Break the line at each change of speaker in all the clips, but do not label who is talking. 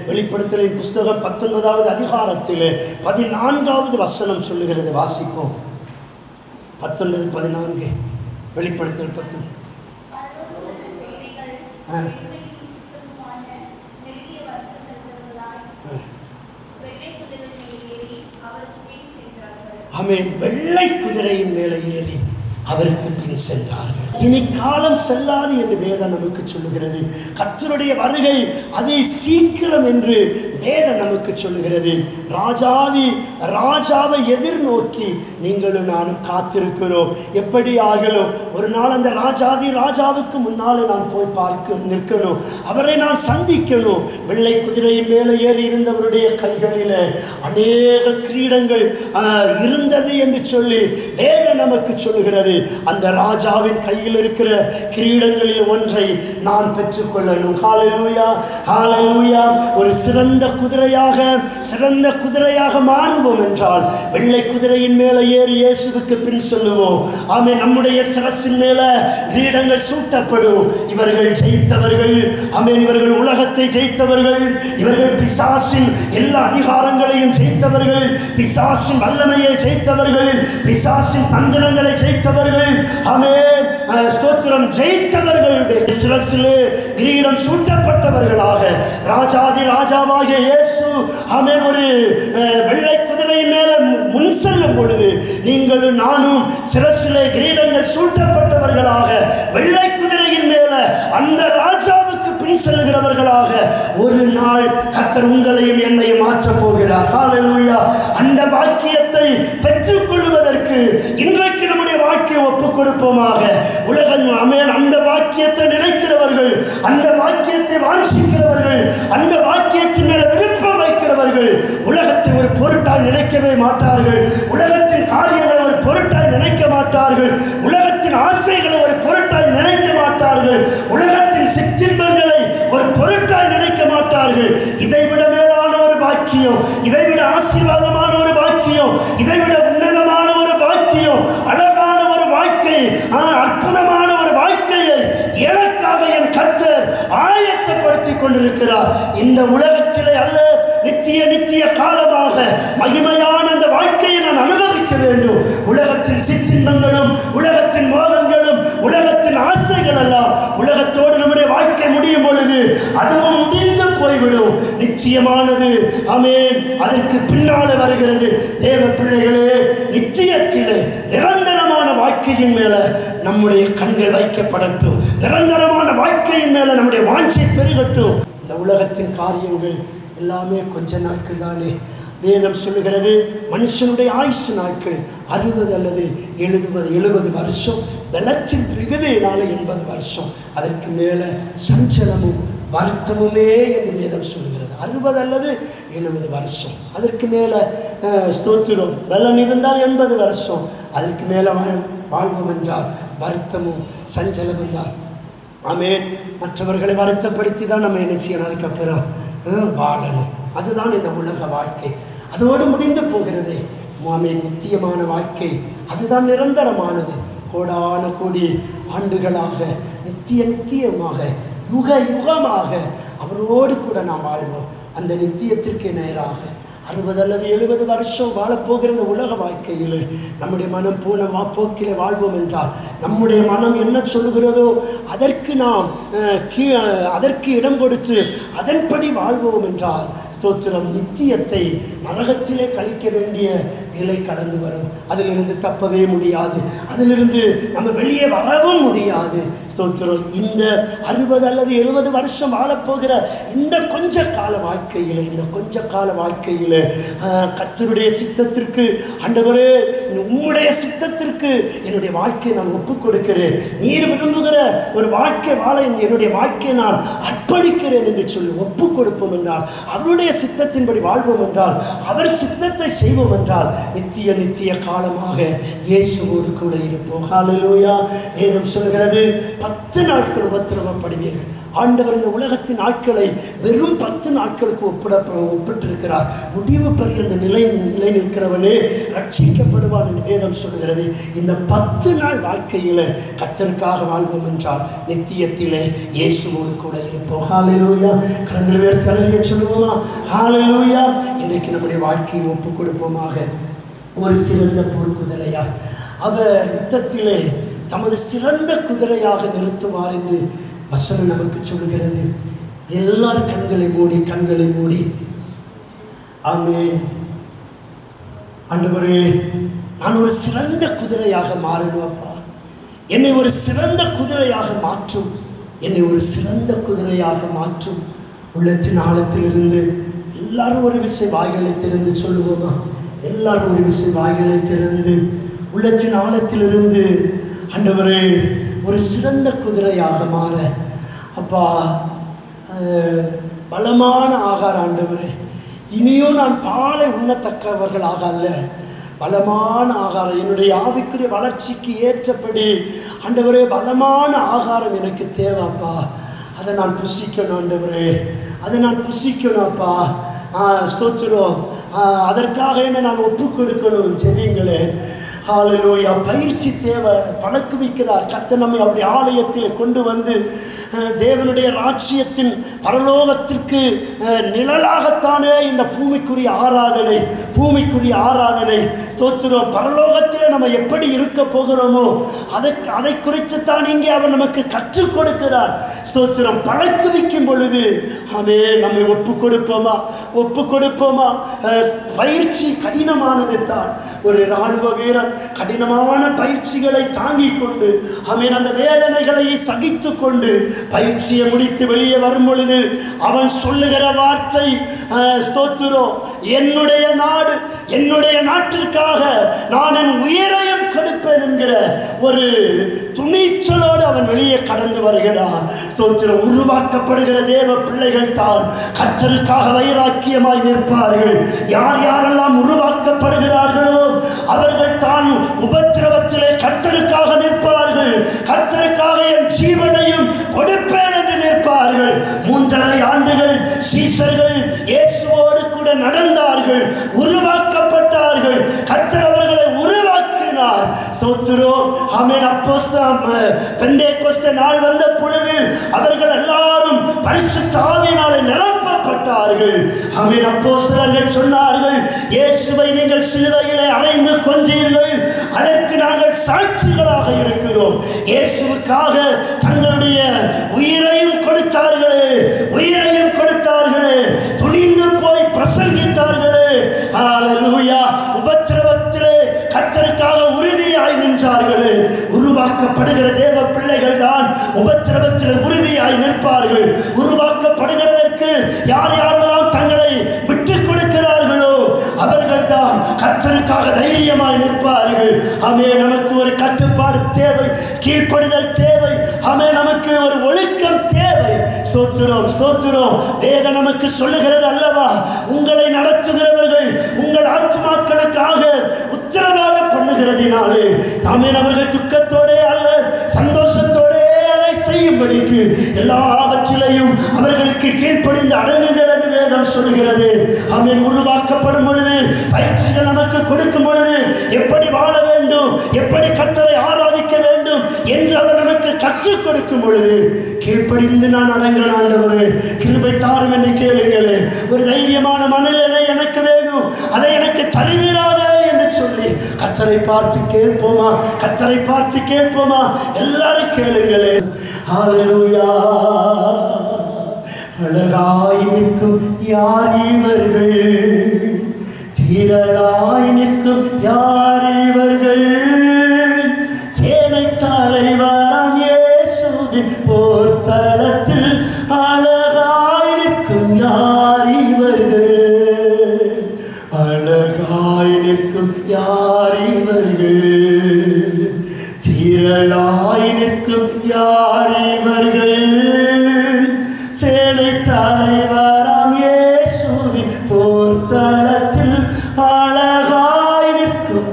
வெளிப்படுத்தலின் புஸ்தகம் 19வது அதிகாரத்தில் 14வது வசனம் சொல்லுகிறது. வாசிப்போம். 19:14 வெளிப்படுத்தல் 10. ஆமென். வெள்ளை குதிரையின் மேலே ஏறி அவருக்கு பின் சென்றார்கள். இனி காலம் செல்லாது என்று வேதம் நமக்கு சொல்லுகிறது. கர்த்தருடைய வருகை அதை சீக்கிரம் என்று வேதம் நமக்கு சொல்லுகிறது. ராஜாவை எதிர்நோக்கி நீங்களும் நானும் காத்திருக்கிறோம். எப்படி ஆகலும் ஒரு நாள் அந்த ராஜாவுக்கு முன்னாலே நான் போய் நிற்கணும், அவரை நான் சந்திக்கணும். வெள்ளை குதிரையின் மேலே ஏறி இருந்தவருடைய கைகளில் அநேக கிரீடங்கள் இருந்தது என்று சொல்லி வேதம் நமக்கு சொல்லுகிறது. அந்த ராஜாவின் கையில் இருக்கிற கிரீடங்களில் ஒன்றை நான் பெற்றுக்கொள்ளணும். ஹல்லேலூயா, ஹல்லேலூயா. ஒரு சிறந்த குதிரையாக மாறுவோம் என்றால் வெள்ளை குதிரையின் மேலே ஏறி இயேசுவுக்கு பின் சொல்லுவோம். ஆமென். நம்முடைய சிரசின் மேல கிரீடங்கள் சூட்டப்படும். இவர்கள் ஜெயித்தவர்கள். ஆமென். இவர்கள் உலகத்தை ஜெயித்தவர்கள். இவர்கள் பிசாசின் எல்லா அதிகாரங்களையும் ஜெயித்தவர்கள். பிசாசின் வல்லமையை ஜெயித்தவர்கள். பிசாசின் தந்திரங்களை ஜெயித்தவர்கள். ஆமென். ஸ்தோத்திரம். ஜெயித்தவர்களுடைய சிரசிலே கிரீடம் சூட்டப்பட்டவர்களாக ராஜாவாகிய இயேசு ஆமென் ஒரு வெள்ளை குதிரையின் மேல முன் செல்லும் பொழுது நீங்களும் நானும் சிரசிலே கிரீடங்கள் சூட்டப்பட்டவர்களாக வெள்ளை குதிரையின் மேல அந்த ராஜாவுக்கு பின் செல்லுகிறவர்களாக ஒரு நாள் கர்த்தர் உங்களையும் என்னையும் மாற்றப் போகிறார். ஹல்லேலூயா. அந்த பாக்கியத்தை பெற்றுக் கொள்வதற்கு இன்றைக்கு நம்முடைய வாழ்க்கையை ஒப்புக் கொடுப்போமாக. உலகம் ஆமென் அந்த பாக்கியத்தை நினைக்கிறவர்கள், அந்த பாக்கியத்தை வாஞ்சிக்கிறவர்கள், அந்த பாக்கியத்தின் மேல விருப்பம் வைக்கிறவர்கள் உலகத்தை ஒரு பொருட்டாய் நினைக்கவே மாட்டார்கள். உலகத்தின் காரியங்களை ஒரு பொருட்டாய் நினைக்க மாட்டார்கள். உலகத்தின் ஆசைகளை ஒரு பொருட்டாய் நினைக்க மாட்டார்கள். உலகத்தின் சிற்றின்பங்களை ஒரு பொருட்டாய் நினைக்க மாட்டார்கள். இதைவிட மேலான ஒரு பாக்கியம், இதைவிட ஆசீர்வாதமான ஒரு பாக்கியம், இதைவிட உன்னதமான ஒரு பாக்கியம், அழகான ஒரு வாழ்க்கை, அற்புதமான ஒரு வாழ்க்கையை எனக்காக என் கர்த்தர் ஆயத்தப்படுத்திக் கொண்டிருக்கிறார். இந்த உலகத்திலே அல்ல, நித்திய காலமாக மகிமையான அந்த வாழ்க்கையை நான் அனுபவிக்க வேண்டும். உலகத்தின் சிற்றின்பங்களும் உலகத்தின் மோகங்களும் உலகத்தின் ஆசைகள் எல்லாம் உலகத்தோடு நம்முடைய வாழ்க்கை முடியும் பொழுது அதுவும் முடிந்து போய்விடும். நிச்சயமானது ஆமென் அதற்கு பின்னாலே வருகிறது. தேவ பிள்ளைகளே, நிச்சயத்திலே நிரந்தரமான வாழ்க்கையின் மேல நம்முடைய கண்கள் வைக்கப்படட்டும். நிரந்தரமான வாழ்க்கையின் மேல நம்முடைய வாஞ்சை பெருகட்டும். இந்த உலகத்தின் காரியங்கள் எல்லாமே கொஞ்ச நாட்கள் தானே. வேதம் சொல்லுகிறது மனுஷனுடைய ஆயுசு நாட்கள் 60 அல்லது 70 வருஷம், பலத்தின் மிகுதியினால 80 வருஷம், அதற்கு மேலே சஞ்சலமும் வருத்தமுமே என்று வேதம் சொல்லுகிறது. 60 அல்லது 70 வருஷம், அதற்கு மேலே ஸ்தோத்திரம் பலன் இருந்தால் 80 வருஷம், அதற்கு மேலே வாழ்வோம் என்றால் வருத்தமும் சஞ்சலமும் தான். ஆமென். மற்றவர்களை வருத்தப்படுத்தி தான் நம்ம என்ன செய்யணும், அதுக்கப்புறம் வாழணும். அதுதான் இந்த உலக வாழ்க்கை. அதோடு முடிந்து போகிறது. ஆமென். நித்தியமான வாழ்க்கை அதுதான் நிரந்தரமானது. கோடான கோடி ஆண்டுகளாக நித்தியமாக யுகமாக அவரோடு கூட நாம் வாழ்வோம். அந்த நித்தியத்திற்கு நேராக 60 அல்லது 70 வருஷம் வாழப்போகிற இந்த உலக வாழ்க்கையில் நம்முடைய மனம் போன போக்கில் வாழ்வோம் என்றால், நம்முடைய மனம் என்ன சொல்லுகிறதோ அதற்கு நாம் அதற்கு இடம் கொடுத்து அதன்படி வாழ்வோம் என்றால் ஸ்தோத்திரம், நித்தியத்தை நரகத்திலே கழிக்க வேண்டிய நிலை கடந்து வரும். அதிலிருந்து தப்பவே முடியாது, அதிலிருந்து நம்ம வெளியே வரவும் முடியாது. ஸ்தோத்திரம். இந்த 60 அல்லது 70 வருஷம் வாழப்போகிற இந்த கொஞ்ச கால வாழ்க்கையில் கர்த்தருடைய சித்தத்திற்கு, ஆண்டவரே உம்முடைய சித்தத்திற்கு என்னுடைய வாழ்க்கையை நான் ஒப்புக் கொடுக்கிறேன், நீர் விரும்புகிற ஒரு வாழ்க்கை வாழ என்னுடைய வாழ்க்கையை நான் அர்ப்பணிக்கிறேன் என்று சொல்லி ஒப்புக் கொடுப்போம் என்றால், அவருடைய சித்தத்தின்படி வாழ்வோம் என்றால், அவர் சித்தத்தை செய்வோம் என்றால் நித்திய காலமாக இயேசுவோடு கூட இருப்போம். ஹல்லேலூயா. வேதம் சொல்கிறது 10 நாட்கள் உபத்திரவப்படுவீர்கள், ஆண்டவர் இந்த உலகத்தின் நாட்களை வெறும் 10 நாட்களுக்கு ஒப்பிட்டிருக்கிறார். முடிவு பரியந்த நிலை நிற்கிறவனே ரட்சிக்கப்படுவான் என்று வேதம் சொல்கிறது. இந்த 10 நாள் வாழ்க்கையில் கர்த்தருக்காக வாழ்வோம் என்றால் நித்தியத்திலே இயேசுவோடு கூட இருப்போம். ஹல்லேலூயா. கரங்களை உயர்த்தி அல்லேலூயா சொல்லுவோமா? ஹல்லேலூயா. இன்றைக்கு நம்முடைய வாழ்க்கையை ஒப்புக் கொடுப்போமாக. ஒரு சிறந்த போர்க்குதிரையா அவர் யுத்தத்திலே தமது சிறந்த குதிரையாக நிறுத்துவார் என்று வசனம் நமக்கு சொல்லுகிறது. எல்லார் கண்களை மூடி ஆமென். ஆண்டவரே, நான் ஒரு சிறந்த குதிரையாக மாறணும்ப்பா. என்னை ஒரு சிறந்த குதிரையாக மாற்றும். என்னை ஒரு சிறந்த குதிரையாக மாற்றும். உள்ளத்தின் ஆழத்திலிருந்து எல்லாரும் ஒரு விசை வாய்களை திறந்து சொல்லுவோமா? எல்லாரும் ஒரு விசை வாய்களை திறந்து உள்ளத்தின் ஆழத்திலிருந்து ஆண்டவரே ஒரு சிறந்த குதிரையாக மாற அப்பா, பலமான ஆகார ஆண்டவரே, இனியும் நான் பாலை உண்ணத்தக்கவர்களாக அல்ல, பலமான ஆகாரம் என்னுடைய ஆவிக்குரிய வளர்ச்சிக்கு ஏற்றபடி ஆண்டவரே பலமான ஆகாரம் எனக்கு தேவைப்பா. அதை நான் புசிக்கணும் ஆண்டவரே, அதை நான் புசிக்கணும் அப்பா. ஸ்தோத்திரம். அதற்காக என்ன நான் ஒப்புக் கொடுக்கணும். ஜெபிங்களே. ஹல்லேலூயா. பயிற்சி தேவை. பழக்குவிக்கிறார் கர்த்தர் நம்மை அவருடைய ஆலயத்தில் கொண்டு வந்து தேவனுடைய ராஜ்யத்தின் பரலோகத்திற்கு நிழலாகத்தானே இந்த பூமிக்குரிய ஆராதனை ஸ்தோத்திரம். பரலோகத்தில் நம்ம எப்படி இருக்க போகிறோமோ அதை குறித்துத்தான் இங்கே அவர் நமக்கு கற்றுக் கொடுக்கிறார். ஸ்தோத்திரம். பழக்குவிக்கும் பொழுது நம்மை ஒப்புக் கொடுப்போமா? பயிற்சி கடினமானது தான். ஒரு இராணுவ வீரன் கடினமான பயிற்சிகளை தாங்கிக் கொண்டு அந்த வேதனைகளை சகித்து கொண்டு பயிற்சியை முடித்து வெளியே வரும் பொழுது அவன் சொல்லுகிற வார்த்தை ஸ்தோத்திரம், என்னுடைய நாடு, என்னுடைய நாட்டிற்காக நான் என் உயிரையும் கொடுப்பேன் என்கிற ஒரு துணிச்சலோடு அவன் வெளியே கடந்து வருகிறான். ஸ்தோத்திரம். உருவாக்கப்படுகிற தேவ பிள்ளைகள் தான் கர்த்தருக்காக வைராக்கியமாய் நிற்பார்கள். யாரெல்லாம் உருவாக்கப்படுகிறார்களோ அவர்கள் தான் உபத்திரவத்திலே கர்த்தருக்காக நிற்பார்கள். கர்த்தருக்காக என் ஜீவனையும் கொடுப்பேன் என்று நிற்பார்கள். 3.5 ஆண்டுகள் சீசர்கள் இயேசுவோடு கூட நடந்தார்கள், உருவாக்கப்பட்டார்கள். கர்த்தர் அவர்களை உருவாக்கினார். ஸ்தோத்திரம். ஆமென். அப்போஸ்தலர் பெந்தேகோஸ்தே நாள் வந்த பொழுது அவர்கள் எல்லாரும் பரிசுத்த ஆவியினாலே நிரப்பப்பட்டார்கள். ஆமென். அப்போஸ்தலர்கள் சொன்னார்கள், இயேசுவை நீங்கள் சிலுவையிலே அறைந்து கொன்றீர்கள், அதற்கு நாங்கள் சாட்சிகளாக இருக்கிறோம். இயேசுவுக்காக தங்களுடைய உயிரையும் கொடுத்தார்களே, துணிந்து போய் பிரசங்கித்தார்களே. ஹல்லேலூயா. உபத்திரவத்திலே கர்த்தருக்காக உறுதியாய் நின்றார்களே. உருவாக்கப்படுகிற தேவ பிள்ளைகள் தான் உபத்திரவத்தில் உறுதியாய் நிற்பார்கள். உருவாக்கப்படுகிறதற்கு யாரெல்லாம் தங்களை விட்டுக் கொடுக்கிறார்களோ அவர்கள் தான் கர்த்தருக்காக தைரியமாய் நிற்பார்கள். நமக்கு ஒரு கட்டுப்பாடு தேவை, கீழ்ப்படிதல் தேவை. நமக்கு ஒரு ஒழுக்கம் தேவை. ஸ்தோத்திரம். வேதம் நமக்கு சொல்லுகிறது அல்லவா, உங்களை நடத்துகிறவர்கள் உங்கள் ஆத்துமாக்களுக்காக உத்தரவாதம் பண்ணுகிறதினாலே அவர்கள் துக்கத்தோடே அல்ல சந்தோஷத்தோடே அதை செய்யும்படிக்கு எல்லாவற்றிலையும் அவர்களுக்கு கீழ்ப்படிந்து அடங்குங்கள் என்று வேதம் சொல்லுகிறது. உருவாக்கப்படும் பொழுது, பயிற்சிகள் நமக்கு கொடுக்கும் பொழுது எப்படி வாழ வேண்டும், எப்படி கர்த்தரை ஆராதிக்க வேண்டும் என்று அவர் நமக்கு கற்றுக் கொடுக்கும் பொழுது கீழ்ப்படிந்து நான் அடங்கணும் ஆண்டவரே, கிருபை தாரும் என்று கேளுங்களே. ஒரு தைரியமான மனநிலை எனக்கு வேணும், அதை எனக்கு தருவீராக என்று சொல்லி கர்த்தரை பார்த்து கேட்போமா? எல்லாரும் கேளுங்களே. ஹல்லேலூயா. அழகாய் நிற்கும் யார் இவர்கள், திரளாய் நிற்கும் யார் இவர்கள், சேனை தலைவராம் இயேசுவின் போர்த்தளத்தில் அழகாய் நிற்கும் யார் இவர்கள், அழகாய் நிற்கும் யார் இவர்கள், திரளாய் நிற்கும் யார் இவர்கள், சேனை தலைவராம் இயேசுவின் போர்த்தளத்தில் அழகாய் நிற்கும்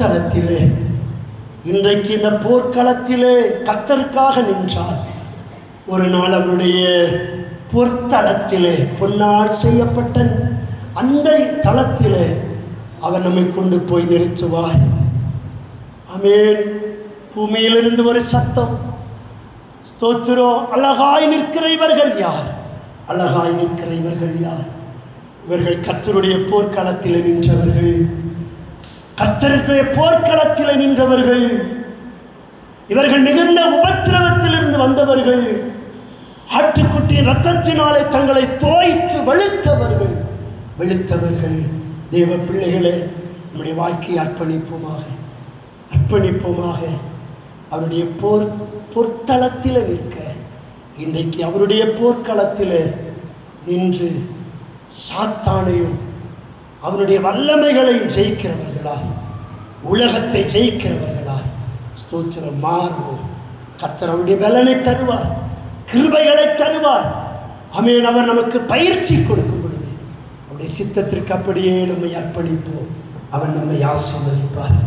போர்க்களத்திலே, இன்றைக்கு இந்த போர்க்களத்திலே கர்த்தருக்காக நின்றார். ஒரு நாள் அவருடைய பொற்தளத்திலே, பொன்னால் செய்யப்பட்ட அந்த தளத்திலே அவர் நம்மை கொண்டு போய் நிறுத்துவார். ஆமென். பூமியிலிருந்து ஒரு சத்தம், ஸ்தோத்திரம். அழகாய் நிற்கிற இவர்கள் யார்? அழகாய் நிற்கிற இவர்கள் யார்? இவர்கள் கர்த்தருடைய போர்க்களத்தில் நின்றவர்கள். கர்த்தருடைய போர்க்களத்தில் நின்றவர்கள். இவர்கள் மிகுந்த உபத்திரவத்திலிருந்து வந்தவர்கள். ஆட்டுக்குட்டி இரத்தத்தினாலே தங்களை தோய்த்து வெளுத்தவர்கள். தேவ பிள்ளைகளே, நம்முடைய வாழ்க்கையை அர்ப்பணிப்போமாக. அவருடைய பொற்தளத்தில் நிற்க, இன்றைக்கு அவருடைய போர்க்களத்தில் நின்று சாத்தானையும் அவனுடைய வல்லமைகளை ஜெயிக்கிறவர்களாய், உலகத்தை ஜெயிக்கிறவர்களாய் ஸ்தோத்திரம் மாறுவோம். கர்த்தர் அவருடைய பலனை தருவார், கிருபைகளை தருவார். ஆமென். அவர் நமக்கு பயிற்சி கொடுக்கும் பொழுது அவருடைய சித்தத்திற்கு அப்படியே நம்மை அர்ப்பணிப்போம். அவர் நம்மை ஆசீர்வதிப்பார்.